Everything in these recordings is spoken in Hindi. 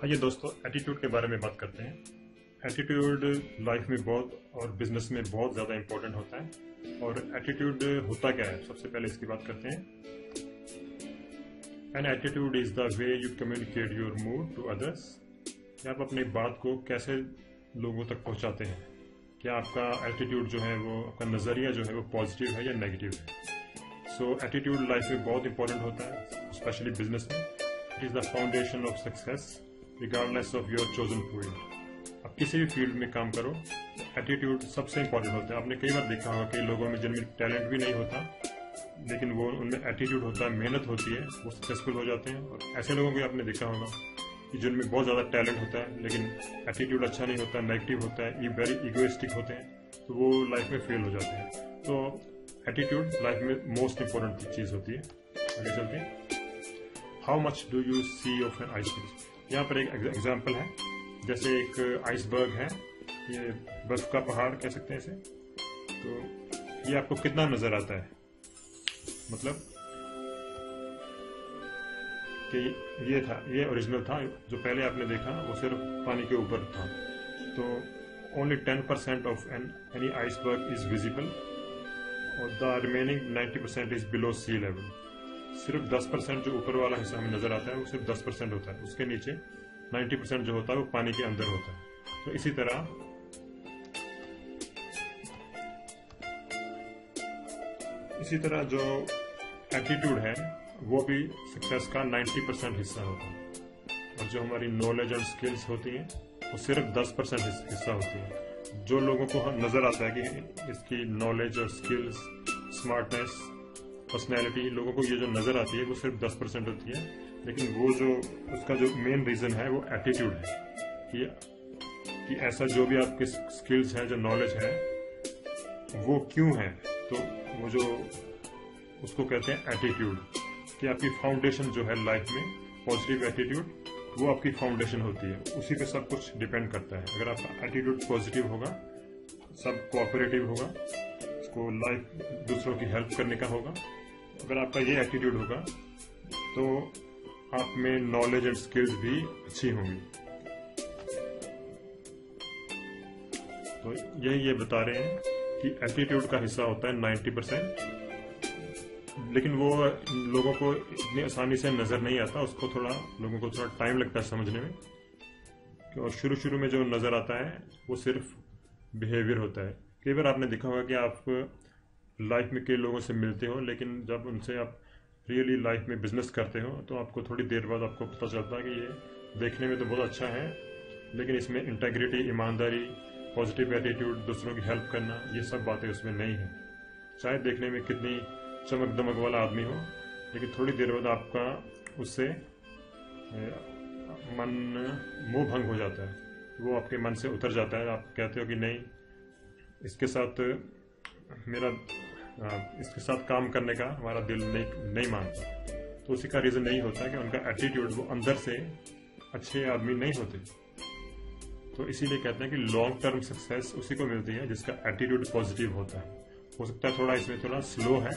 आइए दोस्तों एटीट्यूड के बारे में बात करते हैं। एटीट्यूड लाइफ में बहुत और बिजनेस में बहुत ज़्यादा इम्पोर्टेंट होता है। और एटीट्यूड होता क्या है, सबसे पहले इसकी बात करते हैं। An attitude is the way you communicate your mood to others. आप अपनी बात को कैसे लोगों तक पहुंचाते हैं। क्या आपका एटीट्यूड जो है वो, आपका नज़रिया जो है वो पॉजिटिव है या नेगेटिव है। सो एटीट्यूड लाइफ में बहुत इंपॉर्टेंट होता है, स्पेशली बिजनेस में। It is the foundation of success regardless of your chosen field. आप किसी भी फील्ड में काम करो, एटीट्यूड सबसे इंपॉर्टेंट होता है। आपने कई बार देखा होगा कई लोगों में जिनमें टैलेंट भी नहीं होता, लेकिन वो उनमें एटीट्यूड होता है, मेहनत होती है, वो सक्सेसफुल हो जाते हैं। और ऐसे लोगों को आपने देखा होगा कि जिनमें बहुत ज़्यादा टैलेंट होता है लेकिन एटीट्यूड अच्छा नहीं होता, नेगेटिव होता है, ये वेरी इगोइस्टिक होते हैं, तो वो लाइफ में फेल हो जाते हैं। तो एटीट्यूड लाइफ में मोस्ट इंपॉर्टेंट चीज़ होती है। आगे चलते हैं। How much do you see of an iceberg. यहाँ पर एक एग्जाम्पल है, जैसे एक आइसबर्ग है, ये बर्फ का पहाड़ कह सकते हैं इसे। तो ये आपको कितना नजर आता है, मतलब कि ये ओरिजिनल था, जो पहले आपने देखा वो सिर्फ पानी के ऊपर था। तो only 10% of any iceberg is visible और the remaining 90% is below sea level. सिर्फ 10% जो ऊपर वाला हिस्सा हमें नजर आता है वो सिर्फ 10% होता है, उसके नीचे 90% जो होता है वो पानी के अंदर होता है। तो इसी तरह जो एटीट्यूड है वो भी सक्सेस का 90% हिस्सा होता है। और जो हमारी नॉलेज और स्किल्स होती हैं वो सिर्फ 10% हिस्सा होती है। जो लोगों को नजर आता है कि इसकी नॉलेज और स्किल्स, स्मार्टनेस, पर्सनैलिटी, लोगों को ये जो नजर आती है वो सिर्फ 10% होती है। लेकिन वो जो उसका जो मेन रीजन है वो एटीट्यूड है कि ऐसा जो भी आपके स्किल्स हैं, जो नॉलेज है, वो क्यों है। तो वो जो उसको कहते हैं एटीट्यूड, कि आपकी फाउंडेशन जो है लाइफ में, पॉजिटिव एटीट्यूड, वो आपकी फाउंडेशन होती है। उसी पे सब कुछ डिपेंड करता है। अगर आपका एटीट्यूड पॉजिटिव होगा, सब कोऑपरेटिव होगा, उसको लाइफ दूसरों की हेल्प करने का होगा, अगर आपका ये एटीट्यूड होगा तो आप में नॉलेज एंड स्किल्स भी अच्छी होंगी। तो यही ये बता रहे हैं कि एटीट्यूड का हिस्सा होता है 90%, लेकिन वो लोगों को इतनी आसानी से नजर नहीं आता, उसको लोगों को थोड़ा टाइम लगता है समझने में। और शुरू में जो नजर आता है वो सिर्फ बिहेवियर होता है। कई बार आपने देखा होगा कि आप लाइफ में कई लोगों से मिलते हो, लेकिन जब उनसे आप रियली लाइफ में बिजनेस करते हो तो आपको थोड़ी देर बाद आपको पता चलता है कि ये देखने में तो बहुत अच्छा है, लेकिन इसमें इंटेग्रिटी, ईमानदारी, पॉजिटिव एटीट्यूड, दूसरों की हेल्प करना, ये सब बातें उसमें नहीं है। चाहे देखने में कितनी चमक दमक वाला आदमी हो, लेकिन थोड़ी देर बाद आपका उससे मन मोह भंग हो जाता है, वो आपके मन से उतर जाता है। आप कहते हो कि नहीं, इसके साथ काम करने का हमारा दिल नहीं मानता। तो उसी का रीजन नहीं होता कि उनका एटीट्यूड, वो अंदर से अच्छे आदमी नहीं होते। तो इसीलिए कहते हैं कि लॉन्ग टर्म सक्सेस उसी को मिलती है जिसका एटीट्यूड पॉजिटिव होता है। हो सकता है इसमें थोड़ा स्लो है,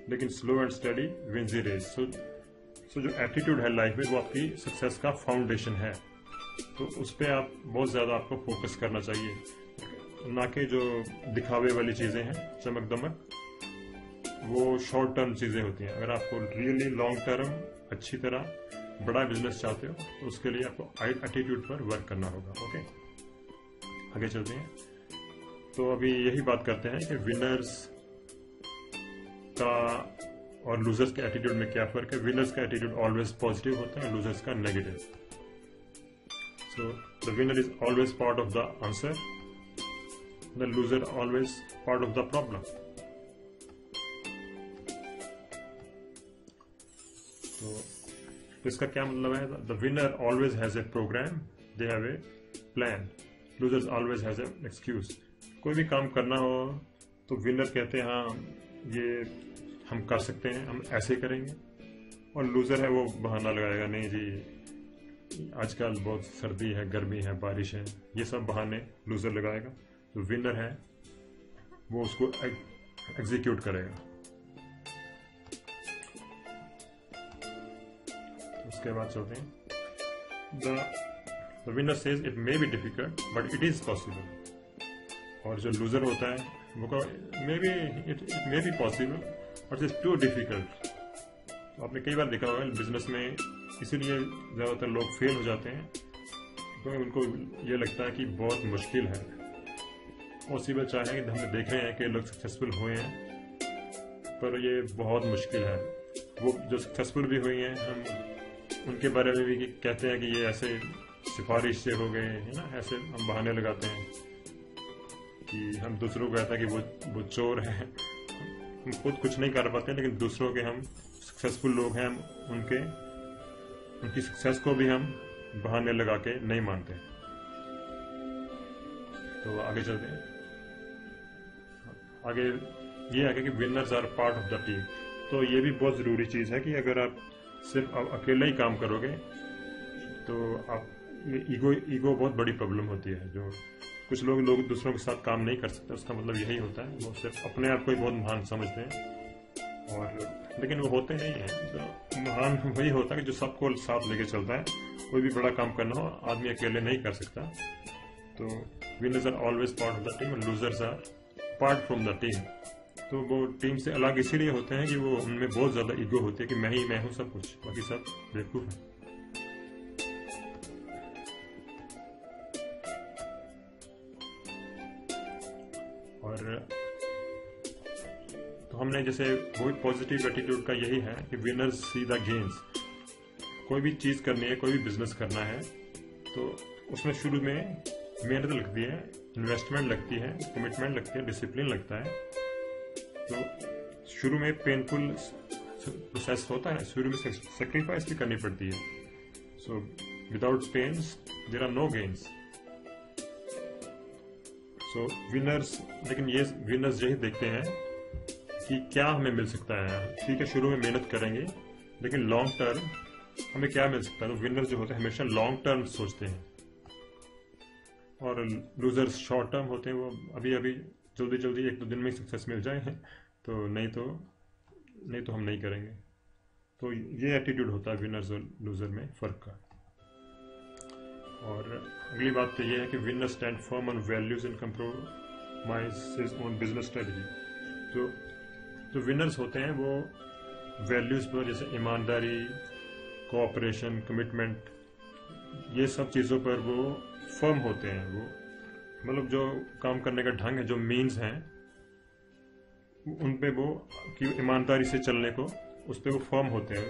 लेकिन slow and steady wins the race. So जो एटीट्यूड है लाइफ में वो आपकी सक्सेस का फाउंडेशन है। तो उस पर आप बहुत ज्यादा आपको फोकस करना चाहिए, ना कि जो दिखावे वाली चीजें हैं, चमक दमक, वो शॉर्ट टर्म चीजें होती हैं। अगर आपको रियली लॉन्ग टर्म अच्छी तरह बड़ा बिजनेस चाहते हो तो उसके लिए आपको एटीट्यूड पर वर्क करना होगा। ओके, आगे चलते हैं। तो अभी यही बात करते हैं कि विनर्स का और लूजर्स के एटीट्यूड में क्या फर्क है। विनर्स का एटीट्यूड ऑलवेज पॉजिटिव होता है, लूजर्स का negative. So the winner is always part of the answer, the loser always part of the problem. तो इसका क्या मतलब है? The winner always has a program, they have a plan, losers always has an excuse. कोई भी काम करना हो तो विनर कहते हैं हाँ ये हम कर सकते हैं, हम ऐसे करेंगे, और लूजर है वो बहाना लगाएगा, नहीं जी आजकल बहुत सर्दी है, गर्मी है, बारिश है, ये सब बहाने लूजर लगाएगा। तो विनर है वो उसको एग्जीक्यूट करेगा। उसके बाद चलते हैं। The winner says it may be difficult but it is possible. और जो लूजर होता है वो may be it may be possible but it's too difficult. तो आपने कई बार देखा होगा बिजनेस में, इसीलिए ज़्यादातर लोग फेल हो जाते हैं क्योंकि उनको ये लगता है कि बहुत मुश्किल है। और सी बात चाहे कि हम देख रहे हैं कि लोग सक्सेसफुल हुए हैं पर ये बहुत मुश्किल है। वो जो सक्सेसफुल भी हुई हैं हम उनके बारे में भी कहते हैं कि ये ऐसे सिफारिश से हो गए हैं ना, ऐसे हम बहाने लगाते हैं कि हम दूसरों को कहते हैं कि वो चोर है। हम खुद कुछ नहीं कर पाते लेकिन दूसरों के हम सक्सेसफुल लोग हैं, उनकी सक्सेस को भी हम बहाने लगा के नहीं मानते। तो आगे चलते हैं। आगे ये है कि winners are part of the team. तो ये भी बहुत ज़रूरी चीज़ है कि अगर आप सिर्फ अकेले ही काम करोगे तो आप ये ईगो बहुत बड़ी प्रॉब्लम होती है। जो कुछ लोग दूसरों के साथ काम नहीं कर सकते, उसका मतलब यही होता है वो सिर्फ अपने आप को ही बहुत महान समझते हैं। और लेकिन वो होते नहीं हैं। जो महान वही होता है कि जो सबको साथ लेके चलता है। कोई भी बड़ा काम करना हो आदमी अकेले नहीं कर सकता। तो winners are always part of the team और losers are part from the team. तो वो टीम से अलग इसीलिए होते हैं कि वो उनमें बहुत ज़्यादा ईगो होती है कि मैं हूँ सब कुछ, बाकी सब बेवकूफ़ है। और तो हमने जैसे वही पॉजिटिव एटीट्यूड का यही है कि विनर्स सी द गेन्स। कोई भी चीज़ करनी है, कोई भी बिजनेस करना है तो उसमें शुरू में मेहनत लगती है, इन्वेस्टमेंट लगती है, कमिटमेंट लगती है, डिसिप्लिन लगता है। तो शुरू में पेनफुल प्रोसेस होता है, शुरू में सेक्रीफाइस भी करनी पड़ती है। So without pains there are no gains. So winners, लेकिन ये विनर्स यही देखते हैं कि क्या हमें मिल सकता है। ठीक है, शुरू में मेहनत करेंगे लेकिन लॉन्ग टर्म हमें क्या मिल सकता है। तो विनर्स जो होते हैं हमेशा लॉन्ग टर्म सोचते हैं और लूजर्स शॉर्ट टर्म होते हैं। वो अभी अभी जल्दी जल्दी एक दो दिन में सक्सेस मिल जाए तो नहीं तो हम नहीं करेंगे। तो ये एटीट्यूड होता है विनर्स और लूजर में फ़र्क का। और अगली बात तो ये है कि winner stand firm on values and compromise his own business strategy. जो विनर्स होते हैं वो वैल्यूज पर, जैसे ईमानदारी, कोऑपरेशन, कमिटमेंट, ये सब चीज़ों पर वो फर्म होते हैं। वो मतलब जो काम करने का ढंग है, जो मीन्स हैं उन पे वो कि ईमानदारी से चलने को, उस पे वो फर्म होते हैं।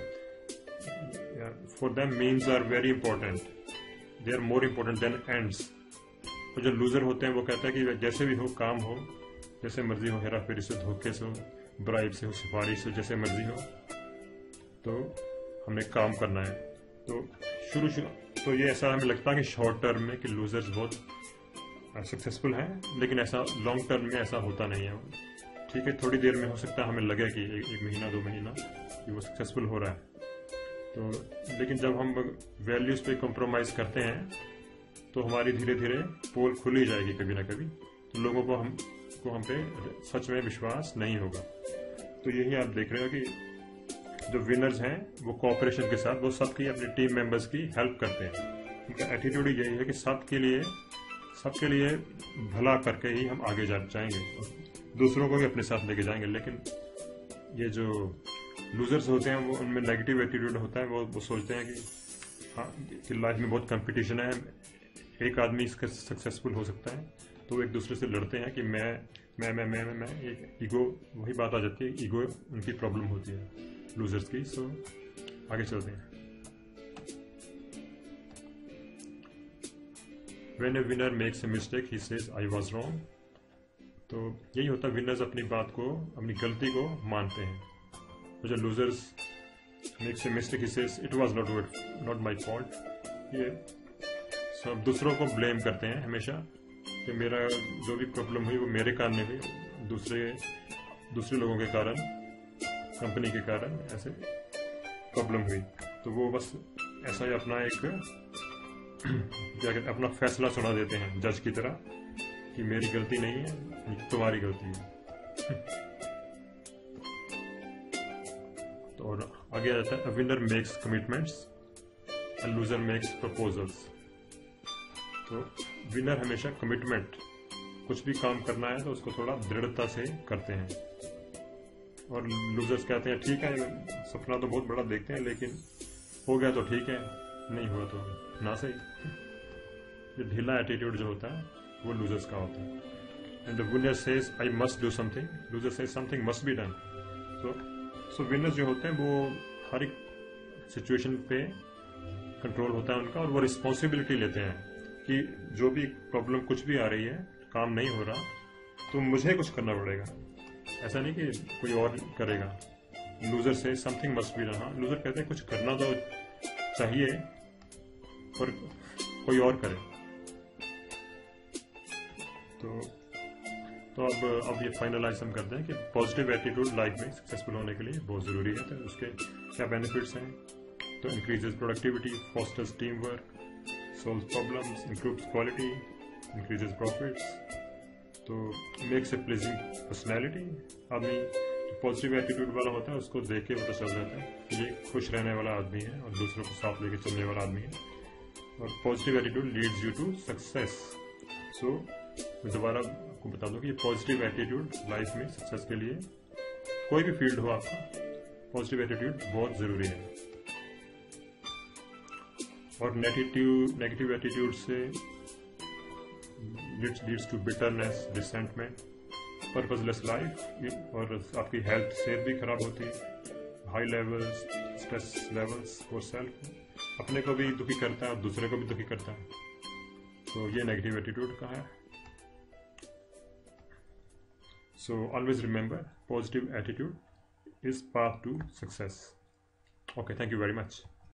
For them means are very important, they are more important than ends. और जो लूजर होते हैं वो कहता है कि जैसे भी हो काम हो, जैसे मर्जी हो, हेरा फेरी से, धोखे से हो, ब्राइब से हो, सिफारिश से, जैसे मर्जी हो, तो हमें काम करना है। तो शुरू तो ये ऐसा हमें लगता है कि शॉर्ट टर्म में कि लूजर्स बहुत सक्सेसफुल हैं, लेकिन ऐसा लॉन्ग टर्म में ऐसा होता नहीं है। ठीक है, थोड़ी देर में हो सकता है हमें लगे कि एक महीना 2 महीना कि वो सक्सेसफुल हो रहा है। तो लेकिन जब हम वैल्यूज पे कॉम्प्रोमाइज करते हैं तो हमारी धीरे धीरे पोल खुल ही जाएगी कभी ना कभी। तो लोगों को हम पे सच में विश्वास नहीं होगा। तो यही आप देख रहे हो कि जो विनर्स हैं वो कोऑपरेशन के साथ वो सबकी अपनी टीम मेंबर्स की हेल्प करते हैं। उनका एटीट्यूड यही है कि सबके लिए भला करके ही हम आगे जाएंगे, दूसरों को भी अपने साथ लेके जाएंगे। लेकिन ये जो लूजर्स होते हैं वो उनमें नेगेटिव एटीट्यूड होता है। वो सोचते हैं कि हाँ, कि लाइफ में बहुत कंपटीशन है, एक आदमी इसका सक्सेसफुल हो सकता है, तो वो एक दूसरे से लड़ते हैं कि मैं एक ईगो, वही बात आ जाती है, ईगो उनकी प्रॉब्लम होती है लूजर्स की। सो आगे चलते हैं। When a winner makes a mistake, he says I was wrong। तो यही होता है, विनर्स अपनी बात को, अपनी गलती को मानते हैं। तो जो losers makes a mistake, he says it was not my fault. ये सब दूसरों को ब्लेम करते हैं हमेशा कि मेरा जो भी प्रॉब्लम हुई वो मेरे कारण नहीं हुई, दूसरे लोगों के कारण, कंपनी के कारण ऐसे प्रॉब्लम हुई। तो वो बस ऐसा ही अपना एक क्या कहते हैं, अपना फैसला सुना देते हैं जज की तरह कि मेरी गलती नहीं है, तुम्हारी गलती है। तो और आगे आ जाता है, winner makes commitments. And loser makes proposals. तो विनर हमेशा कमिटमेंट, कुछ भी काम करना है तो उसको थोड़ा दृढ़ता से करते हैं, और लूजर्स कहते हैं ठीक है सपना तो बहुत बड़ा देखते हैं लेकिन हो गया तो ठीक है, नहीं हुआ तो ना सही। ये ढीला एटीट्यूड जो होता है वो लूजर्स का होता है। And the winner says I must do something, loser says something must be done. So winners जो होते हैं वो हर एक सिचुएशन पे कंट्रोल होता है उनका, और वो रिस्पॉन्सिबिलिटी लेते हैं कि जो भी प्रॉब्लम कुछ भी आ रही है, काम नहीं हो रहा तो मुझे कुछ करना पड़ेगा, ऐसा नहीं कि कोई और करेगा। लूजर से समथिंग मस्ट बी डन, हाँ लूजर कहते हैं कुछ करना तो चाहिए पर कोई और करे। तो अब ये फाइनलाइज हम करते हैं कि पॉजिटिव एटीट्यूड लाइफ में सक्सेसफुल होने के लिए बहुत ज़रूरी है। तो उसके क्या बेनिफिट्स हैं? तो increases productivity, fosters team work, solves problems, improves quality, increases profits, तो makes a pleasing personality। आदमी जो पॉजिटिव एटीट्यूड वाला होता है उसको देख के पता चल जाता है कि ये खुश रहने वाला आदमी है और दूसरों को साथ लेके चलने वाला आदमी है। और positive attitude leads you to success. So मैं दोबारा आपको बता दूं कि ये पॉजिटिव एटीट्यूड लाइफ में सक्सेस के लिए, कोई भी फील्ड हो आपका, पॉजिटिव एटीट्यूड बहुत ज़रूरी है। और नेगेटिव एटीट्यूड से leads to bitterness, resentment, purposeless life, और आपकी हेल्थ सेहत भी खराब होती है। हाई लेवल्स, स्ट्रेस लेवल्स और सेल्फ, अपने को भी दुखी करता है और दूसरे को भी दुखी करता है। तो ये नेगेटिव एटीट्यूड का है। So always remember, positive attitude is path to success. Okay, thank you very much.